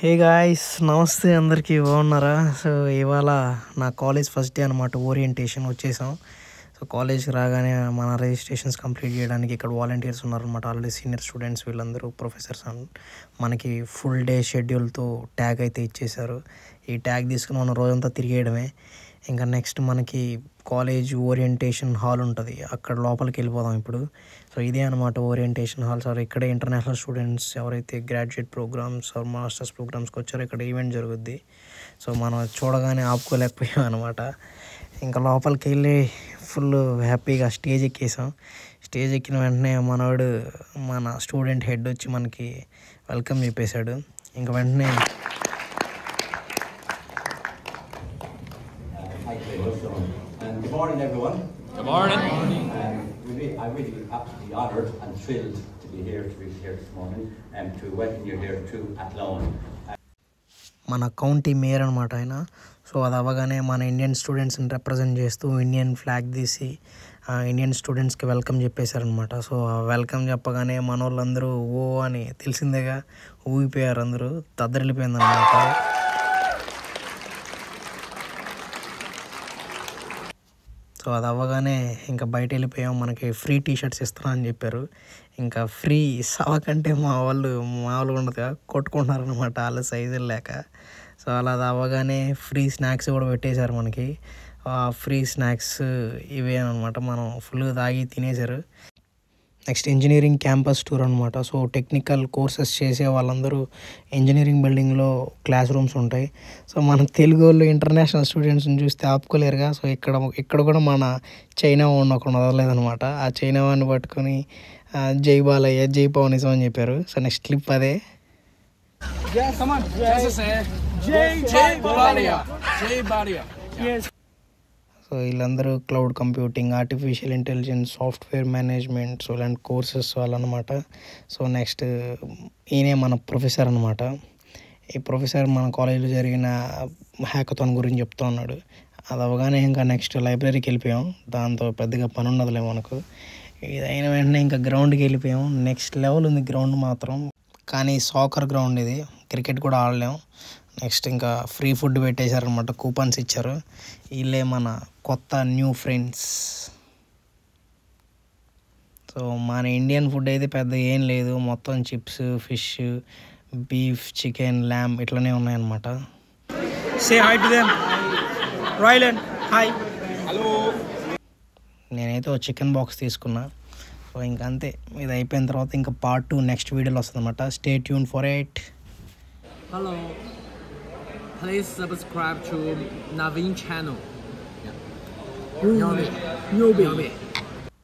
Hey guys, నమస్తే అందరికీ. బాగున్నారా? సో ఇవాళ నా కాలేజ్ ఫస్ట్ డే అనమాట. ఓరియంటేషన్ వచ్చేసాం. సో కాలేజ్కి రాగానే మన రిజిస్ట్రేషన్స్ కంప్లీట్ చేయడానికి ఇక్కడ వాలంటీర్స్ ఉన్నారనమాట. ఆల్రెడీ సీనియర్ స్టూడెంట్స్ వీళ్ళందరూ ప్రొఫెసర్స్ మనకి ఫుల్ డే షెడ్యూల్తో ట్యాగ్ అయితే ఇచ్చేశారు. ఈ ట్యాగ్ తీసుకుని మనం రోజంతా తిరిగేయడమే. ఇంకా నెక్స్ట్ మనకి కాలేజ్ ఓరియంటేషన్ హాల్ ఉంటుంది, అక్కడ లోపలికి వెళ్ళిపోదాం ఇప్పుడు. సో ఇదే అనమాట ఓరియంటేషన్ హాల్. సార్ ఇక్కడే ఇంటర్నేషనల్ స్టూడెంట్స్ ఎవరైతే గ్రాడ్యుయేట్ ప్రోగ్రామ్స్ ఆర్ మాస్టర్స్ ప్రోగ్రామ్స్కి వచ్చారో ఇక్కడ ఈవెంట్ జరుగుద్ది. సో మనం చూడగానే ఆపుకోలేకపోయాం అనమాట. ఇంకా లోపలికి వెళ్ళి ఫుల్ హ్యాపీగా స్టేజ్ ఎక్కేసాం. స్టేజ్ ఎక్కిన వెంటనే మన స్టూడెంట్ హెడ్ వచ్చి మనకి వెల్కమ్ చెప్పేశాడు. ఇంకా వెంటనే Good morning, everyone. Good morning. I'm really absolutely honoured and thrilled to be here this morning and to welcome you here to Athlone. మన కౌంటీ మేయర్ అనమాట ఆయన. సో అది అవ్వగానే మన ఇండియన్ స్టూడెంట్స్ని రిప్రజెంట్ చేస్తూ ఇండియన్ ఫ్లాగ్ తీసి ఇండియన్ స్టూడెంట్స్కి వెల్కమ్ చెప్పేశారనమాట. సో వెల్కమ్ చెప్పగానే మన వాళ్ళందరూ ఓ అని తెలిసిందేగా ఊగిపోయారు, అందరూ తద్దరిల్లిపోయిందనమాట. సో అది అవ్వగానే ఇంకా బయట వెళ్ళిపోయాం. మనకి ఫ్రీ టీషర్ట్స్ ఇస్తారని చెప్పారు. ఇంకా ఫ్రీ సవకంటే మా వాళ్ళు మామూలుగా ఉండదుగా కొట్టుకుంటున్నారనమాట వాళ్ళ సైజులు లేక. సో అలా అది అవ్వగానే ఫ్రీ స్నాక్స్ కూడా పెట్టేశారు మనకి. ఫ్రీ స్నాక్స్ ఇవే అనమాట. మనం ఫుల్గా తాగి తినేశారు. నెక్స్ట్ ఇంజనీరింగ్ క్యాంపస్ టూర్ అనమాట. సో టెక్నికల్ కోర్సెస్ చేసే వాళ్ళందరూ ఇంజనీరింగ్ బిల్డింగ్లో క్లాస్ రూమ్స్ ఉంటాయి. సో మన తెలుగు వాళ్ళు ఇంటర్నేషనల్ స్టూడెంట్స్ని చూస్తే ఆపుకోలేరుగా. సో ఇక్కడ కూడా మన చైనా వాడిని ఒకడు వదలలేదనమాట. ఆ చైనా వాడిని పట్టుకొని జై బాలయ్య, జై పవనిజం అని చెప్పారు. సో నెక్స్ట్ క్లిప్ అదే. సో వీళ్ళందరూ cloud computing, artificial intelligence, software management, so ఇలాంటి కోర్సెస్ వాళ్ళనమాట. సో నెక్స్ట్ ఈయనే మన ప్రొఫెసర్ అనమాట. ఈ ప్రొఫెసర్ మన కాలేజీలో జరిగిన హ్యాకథాన్ గురించి చెప్తూ ఉన్నాడు. అది అవగానే ఇంకా నెక్స్ట్ లైబ్రరీకి వెళ్ళిపోయాం. దాంతో పెద్దగా పని ఉన్నదిలే మనకు. ఇది అయిన వెంటనే ఇంకా గ్రౌండ్కి వెళ్ళిపోయాం. నెక్స్ట్ లెవెల్ ఉంది గ్రౌండ్ మాత్రం, కానీ సాకర్ గ్రౌండ్ ఇది, క్రికెట్ కూడా ఆడలేం. నెక్స్ట్ ఇంకా ఫ్రీ ఫుడ్ పెట్టేశారనమాట, కూపన్స్ ఇచ్చారు. వీళ్ళే మన కొత్త న్యూ ఫ్రెండ్స్. సో మన ఇండియన్ ఫుడ్ అయితే పెద్ద ఏం లేదు, మొత్తం చిప్స్, ఫిష్, బీఫ్, చికెన్, ల్యామ్ ఇట్లనే ఉన్నాయన్నమాట. Say hi to them. Ryland, hi. Hello. నేనైతే ఒక చికెన్ బాక్స్ తీసుకున్నా. సో ఇంకా అంతే, ఇది అయిపోయిన తర్వాత ఇంకా పార్ట్ 2 నెక్స్ట్ వీడియోలో వస్తుంది అనమాట. Stay tune for it. Hello. Please subscribe to Naveen channel. Newbie.